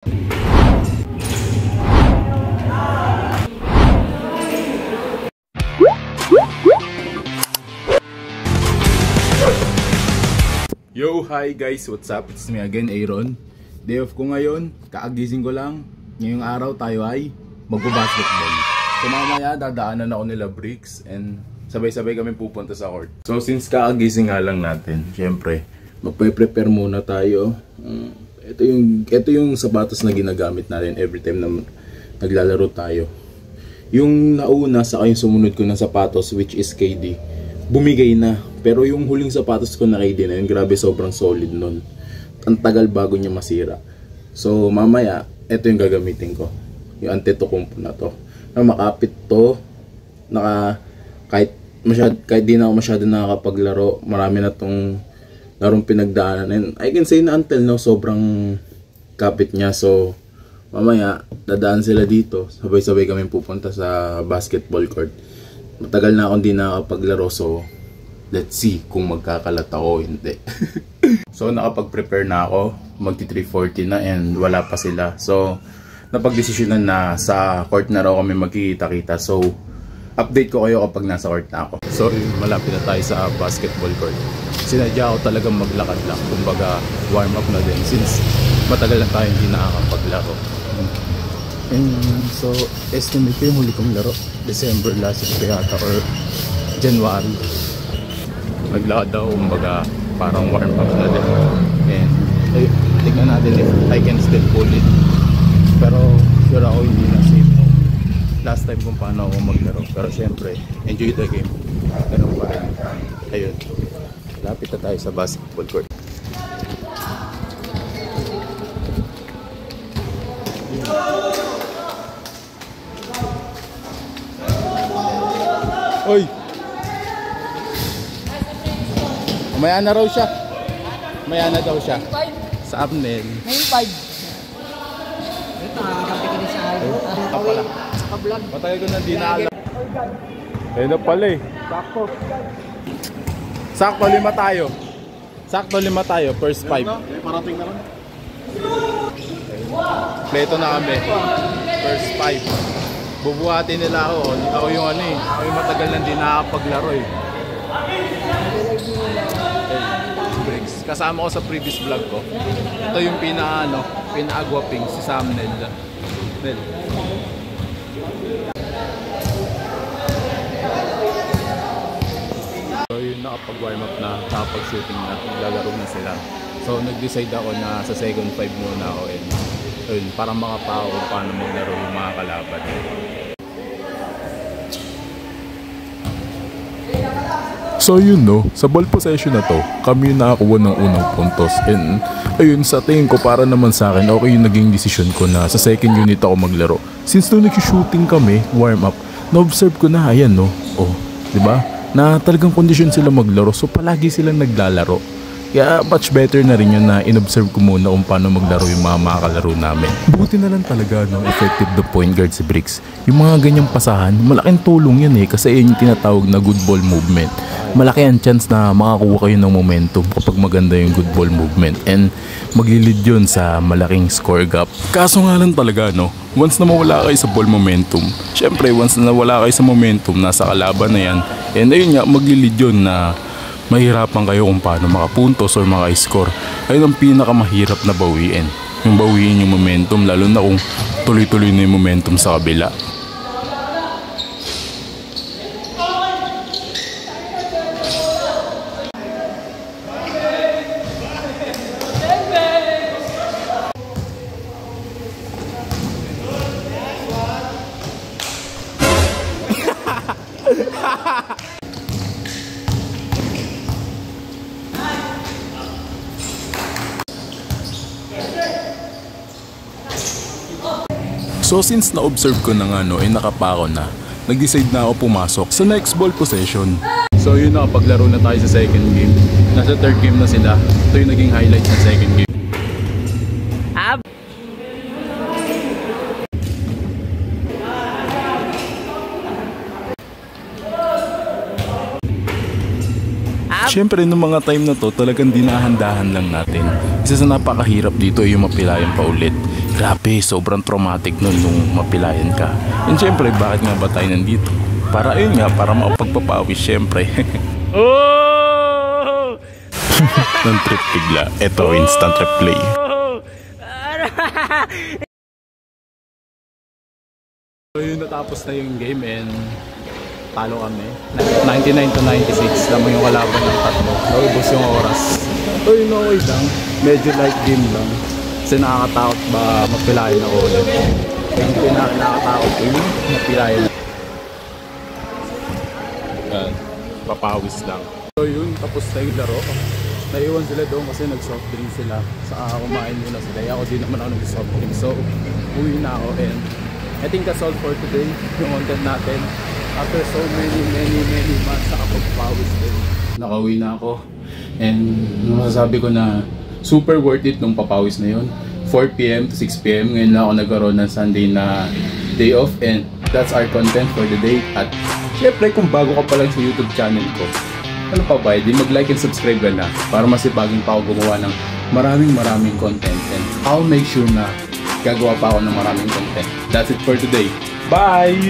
Yo, hi guys, what's up? It's me again, Aaron. Day off ko ngayon, kaagising ko lang. Ngayong araw tayo ay magbo-basketball. So mamaya dadaanan ako nila Bricks and sabay-sabay kami pupunta sa court. So since kaagising nga lang natin, syempre magpe-prepare muna tayo. Ito yung sapatos na ginagamit natin every time na naglalaro tayo. Yung nauna sa yung sumunod ko ng sapatos, which is KD, bumigay na. Pero yung huling sapatos ko na KD na yun, grabe, sobrang solid nun. Ang tagal bago niya masira. So mamaya, ito yung gagamitin ko. Yung Antetokounmpo na to. Na makapit to. Kahit di na ako masyado nakakapaglaro, marami na tong larong pinagdaanan. And I can say na until now, sobrang kapit niya. So mamaya, dadaan sila dito. Sabay-sabay kami pupunta sa basketball court. Matagal na akong di nakakapaglaro, so let's see kung magkakalat ako o hindi. So nakapag-prepare na ako, magti 3:40 na and wala pa sila. So napag-desisyonan na sa court na raw kami magkikita-kita. So update ko kayo kapag nasa court na ako. So malapit na tayo sa basketball court. Sinadya ko talagang maglakad lang, kumbaga warm up na din since matagal na tayo hindi nakakapaglaro. And so estimate ko yung huli kong laro, December last year yata or January. Naglakad daw, kumbaga parang warm up na din. And tignan natin if I can still pull it. Pero sure ako hindi na safe last time kung paano ako maglaro. Pero syempre, enjoy the game. Ganun pa rin. Ayun, lapit na tayo sa basketball court. Oy! Maya na raw siya. Maya na daw siya. Sa thumbnail. 9.5. Ito, nakakapit ka din sa album. Pala. Matagal ko na di naalam. Ayun na pala eh. Sakto. Sakto 5 tayo. Sakto 5 tayo. First 5. Parating na rin. Pleto na kami. First 5. Bubuhatin nila ako. Ako yung ano eh. Ako yung matagal na di nakakapaglaro eh. Bricks. Kasama ko sa previous vlog ko. Ito yung pinaka-agwaping si Sam Nel. So yun, nakapag-warm up na, nakapag-shooting na, naglalaro na sila. So nag-decide ako na sa second 5 muna ako and yun, para makapao kung paano maglaro yung mga kalaban. So yun no, sa ball possession na to, kami yung nakakuha ng unang puntos. And ayun, sa tingin ko para naman sa akin, okay yung naging decision ko na sa second unit ako maglaro. Since nung nag-shooting kami, warm up, na-observe ko na, ayan no, oh, diba? Na talagang kondisyon sila maglaro, so palagi silang naglalaro. Kaya much better na rin yun na in-observe ko muna kung paano maglaro yung mga kalaro namin. Buti na lang talaga no, effective the point guard si Bricks. Yung mga ganyang pasahan, malaking tulong yun eh, kasi yun yung tinatawag na good ball movement. Malaki ang chance na makakuha kayo ng momentum kapag maganda yung good ball movement and maglilid yun sa malaking score gap. Kaso nga lang talaga no, once na mawala kayo sa ball momentum, syempre once na nawala kayo sa momentum, nasa kalaban na yan, and ayun nga, maglilid yun na mahirapan kayo kung paano makapuntos or maka-score. Ayun ang pinakamahirap na bawiin. Yung bawiin yung momentum, lalo na kung tuloy-tuloy na yung momentum sa kabila. So since na-observe ko na nga no, nakapako na, nag-decide na ako pumasok sa next ball possession. So yun, nakapaglaro na tayo sa second game. Nasa third game na sila. Ito yung naging highlight ng second game. Siyempre, nung mga time na to, talagang dinahandahan lang natin. Isa sa napakahirap dito ay yung mapilayan pa ulit. Grabe, sobrang traumatic nun nung mapilayan ka. And siyempre, bakit nga ba tayo nandito? Para ayun nga, para makapagpapawis siyempre. Ng trip bigla. Ito, instant replay. So yun, natapos na yung game and talo kami. 99 to 96 naman yung kalaban ng tatlo. Naubos yung oras. So yun, okay lang. Medyo light game lang. Kasi nakakatakot ba mapilayan ako ulit. Yung pinaka-nakakatakot ko yung mapilayan. Yan, papawis lang. So yun, tapos na yung laro. Naiwan sila doon kasi nag-soft drink sila. Saka kumain muna sila. Ako din naman ako nag-soft drink. So, uwi na ako and I think that's all for today. Yung content natin. After so many months, nakapagpawis din. Nakauwi na ako. And masasabi ko na super worth it nung papawis na yun. 4 PM to 6 PM. Ngayon na ako nagkaroon ng Sunday na day off. And that's our content for the day. At syempre kung bago ka pa lang sa YouTube channel ko, ano pa ba, di mag-like and subscribe ka na para masipagin pa ako gumawa ng maraming content. And I'll make sure na gagawa pa ako ng maraming content. That's it for today. Bye!